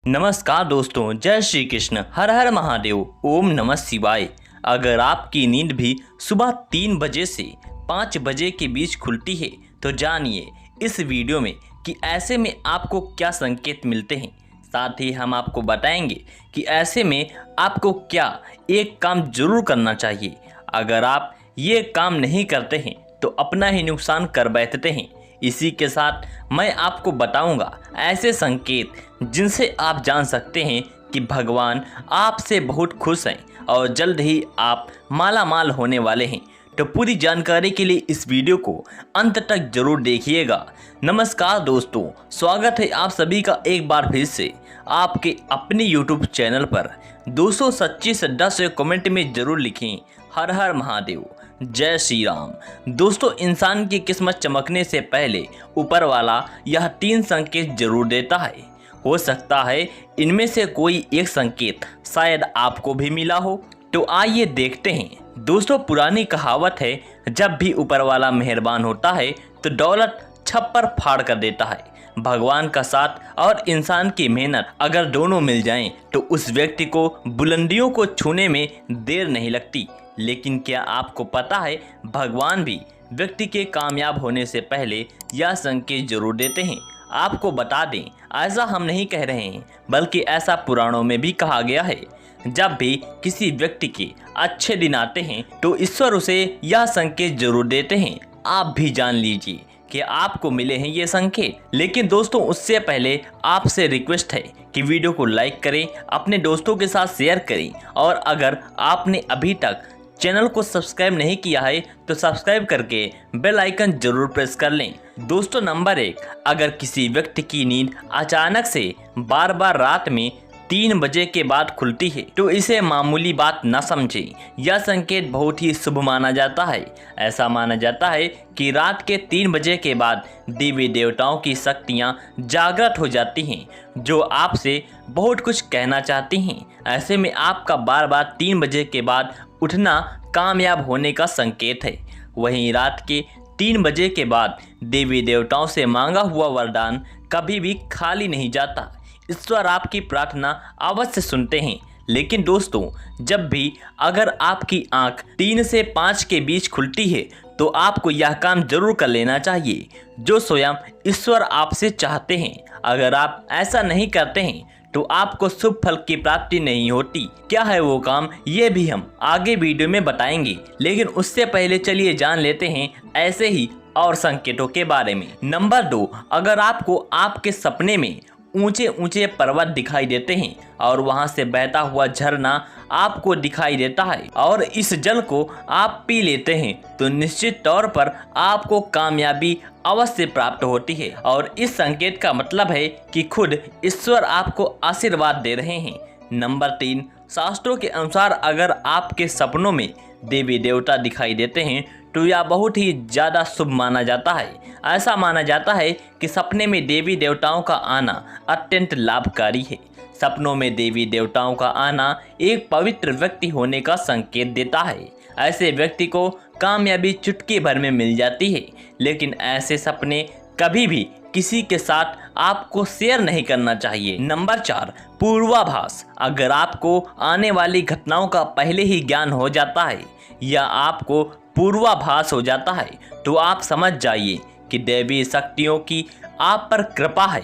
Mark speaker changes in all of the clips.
Speaker 1: नमस्कार दोस्तों, जय श्री कृष्ण, हर हर महादेव, ओम नमः शिवाय। अगर आपकी नींद भी सुबह 3 बजे से 5 बजे के बीच खुलती है तो जानिए इस वीडियो में कि ऐसे में आपको क्या संकेत मिलते हैं। साथ ही हम आपको बताएंगे कि ऐसे में आपको क्या एक काम जरूर करना चाहिए। अगर आप ये काम नहीं करते हैं तो अपना ही नुकसान कर बैठते हैं। इसी के साथ मैं आपको बताऊंगा ऐसे संकेत जिनसे आप जान सकते हैं कि भगवान आपसे बहुत खुश हैं और जल्द ही आप माला माल होने वाले हैं। तो पूरी जानकारी के लिए इस वीडियो को अंत तक जरूर देखिएगा। नमस्कार दोस्तों, स्वागत है आप सभी का एक बार फिर से आपके अपने YouTube चैनल पर। दोस्तों, सच्ची श्रद्धा से कमेंट में जरूर लिखें हर हर महादेव, जय श्री राम। दोस्तों, इंसान की किस्मत चमकने से पहले ऊपर वाला यह 3 संकेत जरूर देता है। हो सकता है इनमें से कोई एक संकेत शायद आपको भी मिला हो। तो आइए देखते हैं। दोस्तों, पुरानी कहावत है, जब भी ऊपर वाला मेहरबान होता है तो दौलत छप्पर फाड़ कर देता है। भगवान का साथ और इंसान की मेहनत अगर दोनों मिल जाएं तो उस व्यक्ति को बुलंदियों को छूने में देर नहीं लगती। लेकिन क्या आपको पता है, भगवान भी व्यक्ति के कामयाब होने से पहले यह संकेत जरूर देते हैं। आपको बता दें, ऐसा हम नहीं कह रहे हैं, बल्कि ऐसा पुराणों में भी कहा गया है। जब भी किसी व्यक्ति के अच्छे दिन आते हैं तो ईश्वर उसे यह संकेत जरूर देते हैं। आप भी जान लीजिए कि आपको मिले हैं ये संकेत। लेकिन दोस्तों, उससे पहले आपसे रिक्वेस्ट है कि वीडियो को लाइक करें, अपने दोस्तों के साथ शेयर करें, और अगर आपने अभी तक चैनल को सब्सक्राइब नहीं किया है तो सब्सक्राइब करके बेल आइकन जरूर प्रेस कर लें। दोस्तों, नंबर 1, अगर किसी व्यक्ति की नींद अचानक से बार बार रात में 3 बजे के बाद खुलती है तो इसे मामूली बात न समझें। यह संकेत बहुत ही शुभ माना जाता है। ऐसा माना जाता है कि रात के 3 बजे के बाद देवी देवताओं की शक्तियाँ जागृत हो जाती हैं, जो आपसे बहुत कुछ कहना चाहती हैं। ऐसे में आपका बार बार 3 बजे के बाद उठना कामयाब होने का संकेत है। वहीं रात के 3 बजे के बाद देवी देवताओं से मांगा हुआ वरदान कभी भी खाली नहीं जाता। ईश्वर आपकी प्रार्थना अवश्य सुनते हैं। लेकिन दोस्तों, जब भी अगर आपकी आंख 3 से 5 के बीच खुलती है तो आपको यह काम जरूर कर लेना चाहिए जो स्वयं ईश्वर आपसे चाहते हैं। अगर आप ऐसा नहीं करते हैं तो आपको शुभ फल की प्राप्ति नहीं होती। क्या है वो काम, ये भी हम आगे वीडियो में बताएंगे। लेकिन उससे पहले चलिए जान लेते हैं ऐसे ही और संकेतों के बारे में। नंबर 2, अगर आपको आपके सपने में ऊंचे ऊंचे पर्वत दिखाई देते हैं और वहां से बहता हुआ झरना आपको दिखाई देता है और इस जल को आप पी लेते हैं तो निश्चित तौर पर आपको कामयाबी अवश्य प्राप्त होती है। और इस संकेत का मतलब है कि खुद ईश्वर आपको आशीर्वाद दे रहे हैं। नंबर 3, शास्त्रों के अनुसार अगर आपके सपनों में देवी देवता दिखाई देते हैं तो यह बहुत ही ज़्यादा शुभ माना जाता है। ऐसा माना जाता है कि सपने में देवी देवताओं का आना अत्यंत लाभकारी है। सपनों में देवी देवताओं का आना एक पवित्र व्यक्ति होने का संकेत देता है। ऐसे व्यक्ति को कामयाबी चुटकी भर में मिल जाती है। लेकिन ऐसे सपने कभी भी किसी के साथ आपको शेयर नहीं करना चाहिए। नंबर 4, पूर्वाभास। अगर आपको आने वाली घटनाओं का पहले ही ज्ञान हो जाता है या आपको पूर्वाभास हो जाता है तो आप समझ जाइए कि दैवी शक्तियों की आप पर कृपा है।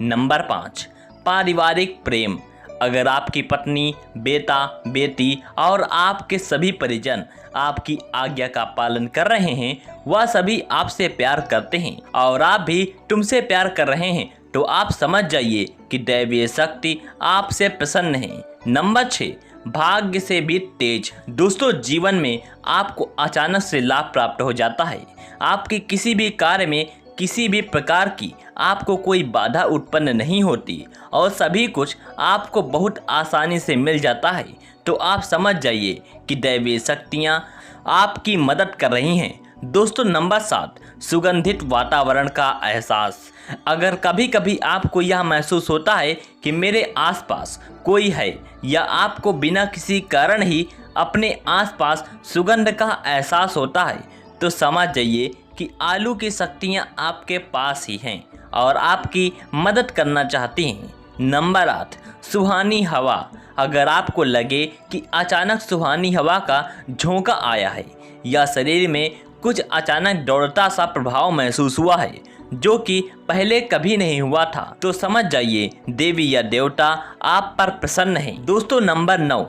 Speaker 1: नंबर 5, पारिवारिक प्रेम। अगर आपकी पत्नी, बेटा, बेटी और आपके सभी परिजन आपकी आज्ञा का पालन कर रहे हैं, वह सभी आपसे प्यार करते हैं और आप भी तुमसे प्यार कर रहे हैं, तो आप समझ जाइए कि दैवीय शक्ति आपसे प्रसन्न है। नंबर 6, भाग्य से भी तेज। दोस्तों, जीवन में आपको अचानक से लाभ प्राप्त हो जाता है। आपके किसी भी कार्य में किसी भी प्रकार की आपको कोई बाधा उत्पन्न नहीं होती और सभी कुछ आपको बहुत आसानी से मिल जाता है। तो आप समझ जाइए कि दैवीय शक्तियाँ आपकी मदद कर रही हैं। दोस्तों, नंबर 7, सुगंधित वातावरण का एहसास। अगर कभी कभी आपको यह महसूस होता है कि मेरे आसपास कोई है या आपको बिना किसी कारण ही अपने आसपास सुगंध का एहसास होता है तो समझ जाइए कि आलू की शक्तियाँ आपके पास ही हैं और आपकी मदद करना चाहती हैं। नंबर 8, सुहानी हवा। अगर आपको लगे कि अचानक सुहानी हवा का झोंका आया है या शरीर में कुछ अचानक दौड़ता सा प्रभाव महसूस हुआ है जो कि पहले कभी नहीं हुआ था, तो समझ जाइए देवी या देवता आप पर प्रसन्न है। दोस्तों नंबर 9,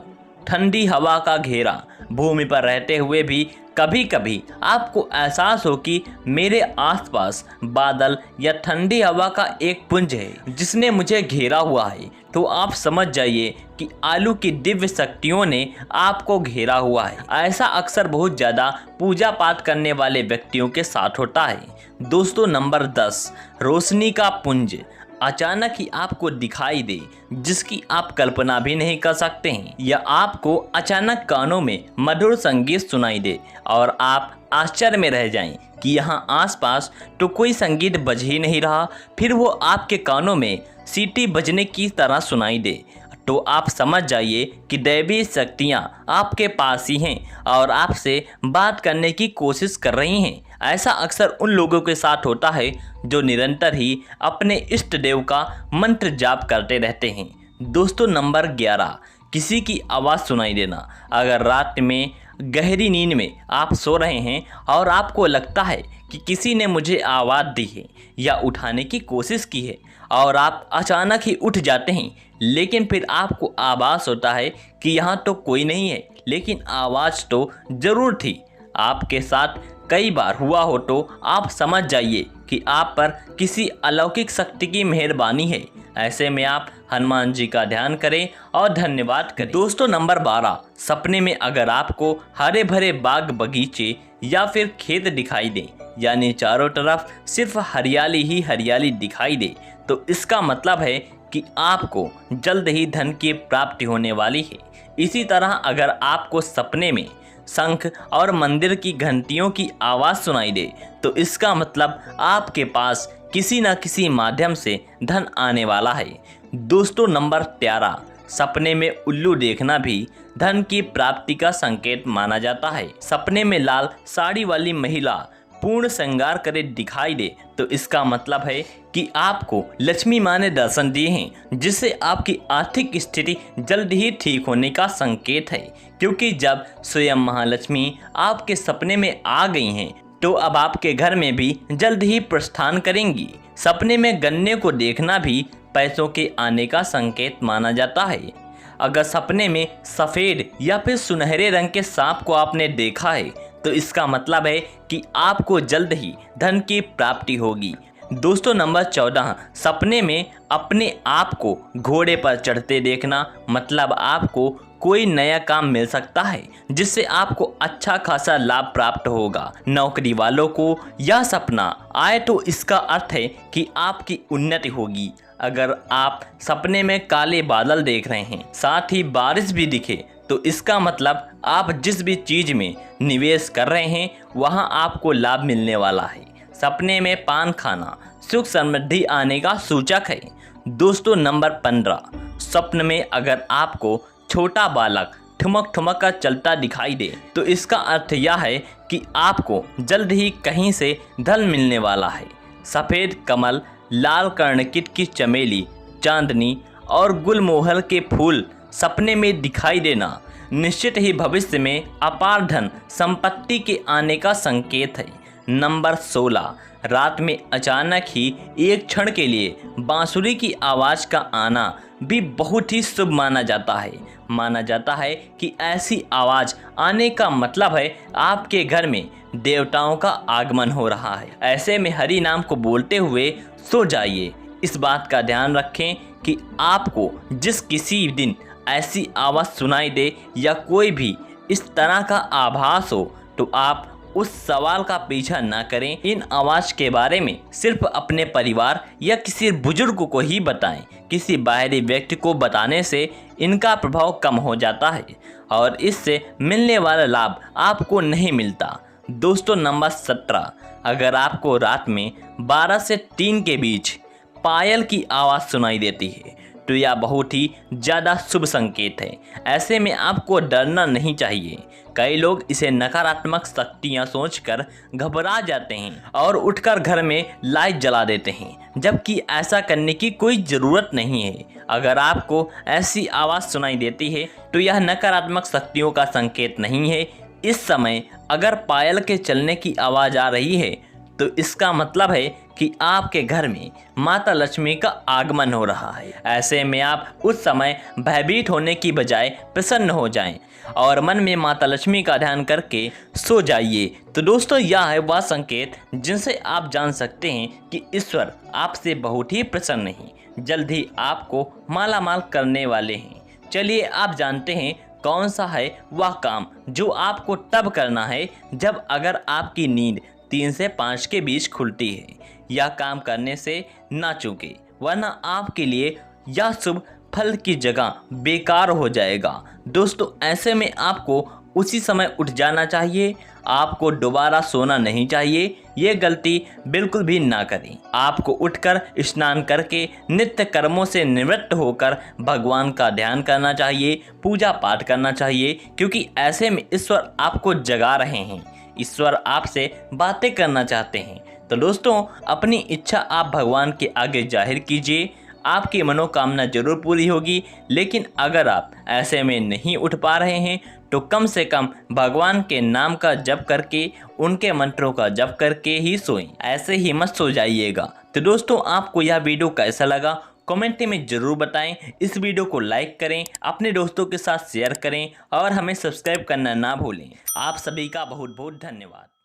Speaker 1: ठंडी हवा का घेरा। भूमि पर रहते हुए भी कभी कभी आपको एहसास हो कि मेरे आसपास बादल या ठंडी हवा का एक पुंज है जिसने मुझे घेरा हुआ है, तो आप समझ जाइए कि आलू की दिव्य शक्तियों ने आपको घेरा हुआ है। ऐसा अक्सर बहुत ज़्यादा पूजा पाठ करने वाले व्यक्तियों के साथ होता है। दोस्तों नंबर 10, रोशनी का पुंज। अचानक ही आपको दिखाई दे जिसकी आप कल्पना भी नहीं कर सकते हैं, या आपको अचानक कानों में मधुर संगीत सुनाई दे और आप आश्चर्य में रह जाएं कि यहाँ आसपास तो कोई संगीत बज ही नहीं रहा, फिर वो आपके कानों में सीटी बजने की तरह सुनाई दे, तो आप समझ जाइए कि दैवीय शक्तियाँ आपके पास ही हैं और आपसे बात करने की कोशिश कर रही हैं। ऐसा अक्सर उन लोगों के साथ होता है जो निरंतर ही अपने इष्ट देव का मंत्र जाप करते रहते हैं। दोस्तों नंबर 11, किसी की आवाज़ सुनाई देना। अगर रात में गहरी नींद में आप सो रहे हैं और आपको लगता है कि किसी ने मुझे आवाज़ दी है या उठाने की कोशिश की है और आप अचानक ही उठ जाते हैं, लेकिन फिर आपको आभास होता है कि यहाँ तो कोई नहीं है, लेकिन आवाज़ तो ज़रूर थी। आपके साथ कई बार हुआ हो तो आप समझ जाइए कि आप पर किसी अलौकिक शक्ति की मेहरबानी है। ऐसे में आप हनुमान जी का ध्यान करें और धन्यवाद करें। दोस्तों नंबर 12, सपने में अगर आपको हरे भरे बाग बगीचे या फिर खेत दिखाई दे, यानी चारों तरफ सिर्फ हरियाली ही हरियाली दिखाई दे, तो इसका मतलब है कि आपको जल्द ही धन की प्राप्ति होने वाली है। इसी तरह अगर आपको सपने में शंख और मंदिर की घंटियों की आवाज़ सुनाई दे, तो इसका मतलब आपके पास किसी न किसी माध्यम से धन आने वाला है। दोस्तों नंबर 13, सपने में उल्लू देखना भी धन की प्राप्ति का संकेत माना जाता है। सपने में लाल साड़ी वाली महिला पूर्ण श्रृंगार करे दिखाई दे, तो इसका मतलब है कि आपको लक्ष्मी माँ ने दर्शन दिए हैं, जिससे आपकी आर्थिक स्थिति जल्द ही ठीक होने का संकेत है। क्योंकि जब स्वयं महालक्ष्मी आपके सपने में आ गई हैं, तो अब आपके घर में भी जल्द ही प्रस्थान करेंगी। सपने में गन्ने को देखना भी पैसों के आने का संकेत माना जाता है। अगर सपने में सफ़ेद या फिर सुनहरे रंग के सांप को आपने देखा है, तो इसका मतलब है कि आपको जल्द ही धन की प्राप्ति होगी। दोस्तों नंबर 14, सपने में अपने आप को घोड़े पर चढ़ते देखना, मतलब आपको कोई नया काम मिल सकता है जिससे आपको अच्छा खासा लाभ प्राप्त होगा। नौकरी वालों को यह सपना आए तो इसका अर्थ है कि आपकी उन्नति होगी। अगर आप सपने में काले बादल देख रहे हैं, साथ ही बारिश भी दिखे, तो इसका मतलब आप जिस भी चीज़ में निवेश कर रहे हैं वहां आपको लाभ मिलने वाला है। सपने में पान खाना सुख समृद्धि आने का सूचक है। दोस्तों नंबर 15, स्वप्न में अगर आपको छोटा बालक ठुमक ठुमक कर चलता दिखाई दे, तो इसका अर्थ यह है कि आपको जल्द ही कहीं से धन मिलने वाला है। सफ़ेद कमल, लाल कर्णकिट की चमेली, चांदनी और गुलमोहर के फूल सपने में दिखाई देना निश्चित ही भविष्य में अपार धन संपत्ति के आने का संकेत है। नंबर 16, रात में अचानक ही एक क्षण के लिए बांसुरी की आवाज़ का आना भी बहुत ही शुभ माना जाता है। माना जाता है कि ऐसी आवाज़ आने का मतलब है आपके घर में देवताओं का आगमन हो रहा है। ऐसे में हरि नाम को बोलते हुए सो जाइए। इस बात का ध्यान रखें कि आपको जिस किसी दिन ऐसी आवाज़ सुनाई दे या कोई भी इस तरह का आभास हो, तो आप उस सवाल का पीछा ना करें। इन आवाज़ के बारे में सिर्फ अपने परिवार या किसी बुजुर्ग को ही बताएं। किसी बाहरी व्यक्ति को बताने से इनका प्रभाव कम हो जाता है और इससे मिलने वाला लाभ आपको नहीं मिलता। दोस्तों नंबर 17, अगर आपको रात में 12 से 3 के बीच पायल की आवाज़ सुनाई देती है, तो यह बहुत ही ज़्यादा शुभ संकेत है। ऐसे में आपको डरना नहीं चाहिए। कई लोग इसे नकारात्मक शक्तियाँ सोचकर घबरा जाते हैं और उठकर घर में लाइट जला देते हैं, जबकि ऐसा करने की कोई ज़रूरत नहीं है। अगर आपको ऐसी आवाज़ सुनाई देती है तो यह नकारात्मक शक्तियों का संकेत नहीं है। इस समय अगर पायल के चलने की आवाज़ आ रही है तो इसका मतलब है कि आपके घर में माता लक्ष्मी का आगमन हो रहा है। ऐसे में आप उस समय भयभीत होने की बजाय प्रसन्न हो जाएं और मन में माता लक्ष्मी का ध्यान करके सो जाइए। तो दोस्तों, यह है वह संकेत जिनसे आप जान सकते हैं कि ईश्वर आपसे बहुत ही प्रसन्न हैं, जल्द ही आपको मालामाल करने वाले हैं। चलिए आप जानते हैं कौन सा है वह काम जो आपको तब करना है जब अगर आपकी नींद 3 से 5 के बीच खुलती है। यह काम करने से ना चूके, वरना आपके लिए यह शुभ फल की जगह बेकार हो जाएगा। दोस्तों, ऐसे में आपको उसी समय उठ जाना चाहिए। आपको दोबारा सोना नहीं चाहिए। ये गलती बिल्कुल भी ना करें। आपको उठकर स्नान करके नित्य कर्मों से निवृत्त होकर भगवान का ध्यान करना चाहिए, पूजा पाठ करना चाहिए, क्योंकि ऐसे में ईश्वर आपको जगा रहे हैं। ईश्वर आपसे बातें करना चाहते हैं। तो दोस्तों, अपनी इच्छा आप भगवान के आगे जाहिर कीजिए, आपकी मनोकामना जरूर पूरी होगी। लेकिन अगर आप ऐसे में नहीं उठ पा रहे हैं तो कम से कम भगवान के नाम का जप करके, उनके मंत्रों का जप करके ही सोएं। ऐसे ही मत सो जाइएगा। तो दोस्तों, आपको यह वीडियो कैसा लगा कमेंट में ज़रूर बताएं। इस वीडियो को लाइक करें, अपने दोस्तों के साथ शेयर करें और हमें सब्सक्राइब करना ना भूलें। आप सभी का बहुत बहुत धन्यवाद।